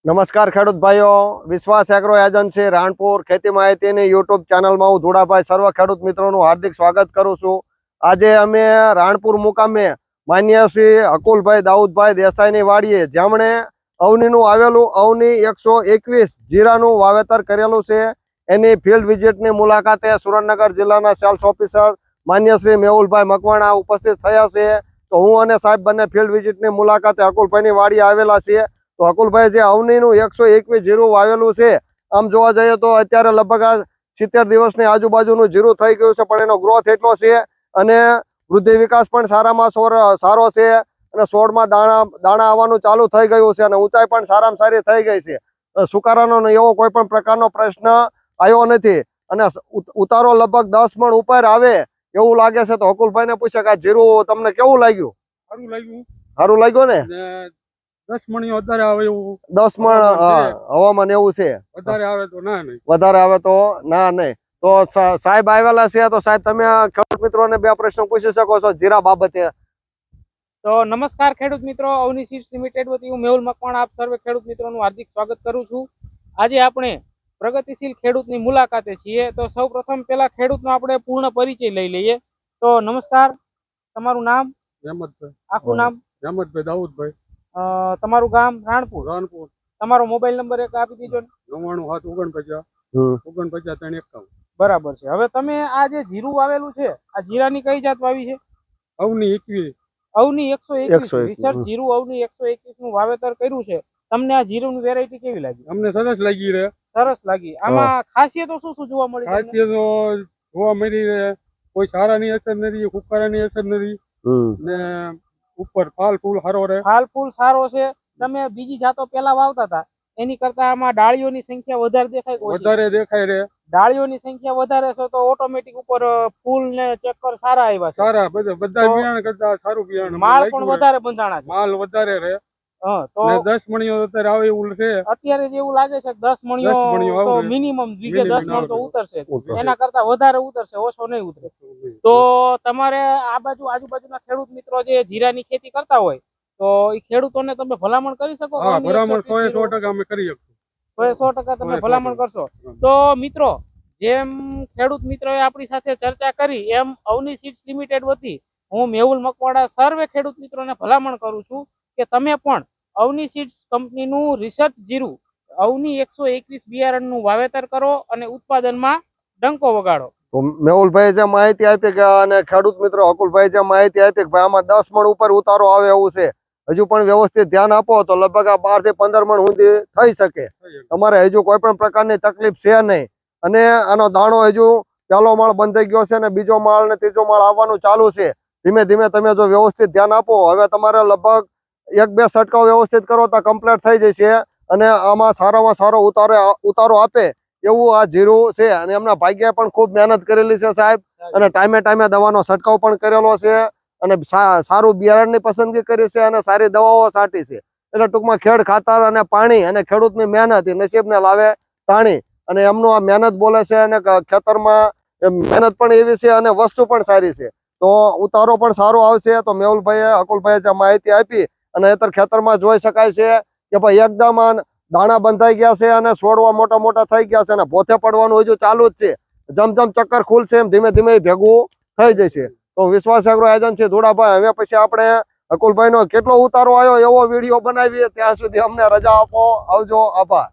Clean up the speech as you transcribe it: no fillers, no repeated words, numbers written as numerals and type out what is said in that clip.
નમસ્કાર ખેડૂત ભાઈઓ, વિશ્વાસ એગ્રો એજન્સી રાણપુર ખેતી માહિતીની યુટ્યુબ ચેનલમાં હું ધુડાભાઈ સર્વ ખેડૂત મિત્રોનું હાર્દિક સ્વાગત કરું છું. આજે અમે રાણપુર મુકામે માન્ય શ્રી અકુલભાઈ દાઉદભાઈ દેસાઈની વાડીએ જેમણે અવનીનું આવેલું અવની 121 જીરાનું વાવેતર કરેલું છે એની ફિલ્ડ વિઝિટની મુલાકાતે સુરેન્દ્રનગર જિલ્લાના સેલ્સ ઓફિસર માન્ય શ્રી મેહુલભાઈ મકવાણા ઉપસ્થિત થયા છે. તો હું અને સાહેબ બંને ફિલ્ડ વિઝિટની મુલાકાતે અકુલભાઈની વાડીએ આવેલા છીએ. તો અકુલભાઈ જે અવનીનું 121 જીરું વાવેલું છે, આમ જોવા જઈએ તો અત્યારે લગભગ 70 દિવસની આજુબાજુનું જીરું થઈ ગયું છે, પણ એનો ગ્રોથ એટલો છે અને વૃદ્ધિ વિકાસ પણ સારામાં સારો છે અને છોડમાં દાણા આવવાનું ચાલુ થઈ ગયું છે અને ઊંચાઈ પણ સારામાં સારી થઈ ગઈ છે. સુકારાનો એવો કોઈ પણ પ્રકારનો પ્રશ્ન આવ્યો નથી અને ઉતારો લગભગ 10 મણ ઉપર આવે એવું લાગે છે. તો અકુલભાઈને પૂછે કે આ જીરું તમને કેવું લાગ્યું? સારું લાગ્યું ને? 10 મણ વધારે આવે એવું 10 મણ હવામાન એવું છે, વધારે આવે તો ના નહીં, વધારે આવે તો ના નહીં. તો સાહેબ આવેલા છે, તો સાહેબ તમે ખેડૂત મિત્રોને બે પ્રશ્નો પૂછી શકો છો જીરા બાબતે. તો નમસ્કાર ખેડૂત મિત્રો, અવની સીડ્સ લિમિટેડ વતી હું મેહુલ મકવાણા આપ સર્વે ખેડૂત મિત્રોનું હાર્દિક સ્વાગત કરું છું. આજે આપણે પ્રગતિશીલ ખેડૂતની મુલાકાતે છીએ. તો સૌપ્રથમ પેલા ખેડૂતનો આપણે પૂર્ણ પરિચય લઈ લઈએ. તો નમસ્કાર, તમારું નામ? હેમંતભાઈ. આખું નામ? હેમંતભાઈ દાઉદભાઈ. તમારું ગામ? રાણપુર. રાણપુર. તમારો મોબાઈલ નંબર એક આપી દીધો ને? 97 49 51. બરાબર છે. હવે તમે આ જે જીરું વાવેલું છે, આ જીરાની કઈ જાત વાવી છે? અવની 21. અવની 121 રિસર્ચ જીરું અવની 121 નું વાવેતર કર્યું છે. તમને આ જીરુની વેરાયટી કેવી લાગી? અમને સરસ લાગી રે. સરસ લાગી. આમાં ખાસિયતો શું જોવા મળી? ખાસિયતો જોવા મળી રે. કોઈ સારાની અસર નથી, ફુકારાની અસર નથી ને ઉપર ફાલ ફૂલ સારો રે. ફાલ ફૂલ સારો છે. તમે બીજી જાતો પેલા વાવતા હતા એની કરતા આમાં ડાળીઓની સંખ્યા વધારે દેખાય? વધારે દેખાય રે. ડાળીઓની સંખ્યા વધારે છે તો ઓટોમેટિક ઉપર ફૂલ ને ચક્કર સારા આવ્યા છે. સારા બધા બિયારણ કરતા સારું બિયારણ. માલ પણ વધારે બંધાણા છે. માલ વધારે રે. તો 10 મણીઓ અત્યારે આવે એવું છે. અત્યારે જેવું લાગે છે 10 મણીઓ તો મિનિમમ વીઘે 10 મણ તો ઉતરશે. એના કરતા વધારે ઉતરશે, ઓછો નહીં ઉતરે. તો તમારે આ બાજુ આજુબાજુના ખેડૂત મિત્રો જે જીરાની ખેતી કરતા હોય તો એ ખેડૂતોને તમે ભલામણ કરી શકો? હા, ભલામણ 100% અમે કરી શકીએ. 100% તમે ભલામણ કરશો. તો મિત્રો, જેમ ખેડૂત મિત્રોએ આપણી સાથે ચર્ચા કરી એમ અવની સીડ્સ લિમિટેડ વતી હું મેહુલ મકવાણા સર્વે ખેડૂત મિત્રોને ભલામણ કરું છું કે તમે પણ અવની સીડ્સ કંપનીનું રિસર્ચ જીરું અવની 121 બિયારણનું વાવેતર કરો અને ઉત્પાદનમાં ડંકો વગાડો. મેહુલભાઈ જે માહિતી આપી કે અને ખેડૂત મિત્રો અકુલભાઈ જે માહિતી આપી કે ભાઈ આમાં 10 મણ ઉપર ઉતારો આવે એવું છે, હજુ પણ વ્યવસ્થિત ધ્યાન આપો તો લગભગ આ 12 થી 15 મણ સુધી થઈ શકે. તમારે હજુ કોઈ પણ પ્રકારની તકલીફ છે નહીં અને આનો દાણો હજુ પહેલો માળ બંધાઈ ગયો છે અને બીજો માળ ને ત્રીજો માળ આવવાનું ચાલુ છે. ધીમે ધીમે તમે જો વ્યવસ્થિત ધ્યાન આપો, હવે તમારે લગભગ 1-2 છંટકાવ વ્યવસ્થિત કરો તો કમ્પ્લીટ થઈ જશે અને આમાં સારામાં સારો ઉતારો આપે એવું આ જીરું છે. અને એમના ભાગ્યે પણ ખૂબ મહેનત કરેલી છે સાહેબ, અને ટાઈમે ટાઈમે દવાનો છંટકાવ પણ કરેલો છે અને સારું બિયારણની પસંદગી કરી છે અને સારી દવાઓ છાંટી છે. એટલે ટૂંકમાં ખેડ ખાતર અને પાણી અને ખેડૂતની મહેનત એ નસીબને લાવે તાણી, અને એમનું આ મહેનત બોલે છે અને ખેતરમાં મહેનત પણ એવી છે અને વસ્તુ પણ સારી છે. તો ઉતારો પણ સારો આવશે. તો મેહુલભાઈએ અકુલભાઈએ જે માહિતી આપી અને અત્યારે ખેતરમાં જોઈ શકાય છે કે ભાઈ એકદમ દાણા બંધાઈ ગયા છે અને છોડવા મોટા મોટા થઈ ગયા છે અને પોતે પડવાનું હજુ ચાલુ જ છે. જેમ ચક્કર ખુલશે એમ ધીમે ધીમે ભેગું થઈ જશે. તો વિશ્વાસ એગ્રો એજન્સી ધુડાભાઈ, હવે પછી આપણે અકુલભાઈનો કેટલો ઉતારો આવ્યો એવો વિડીયો બનાવીએ. ત્યાં સુધી અમને રજા આપો. આવજો. આભાર.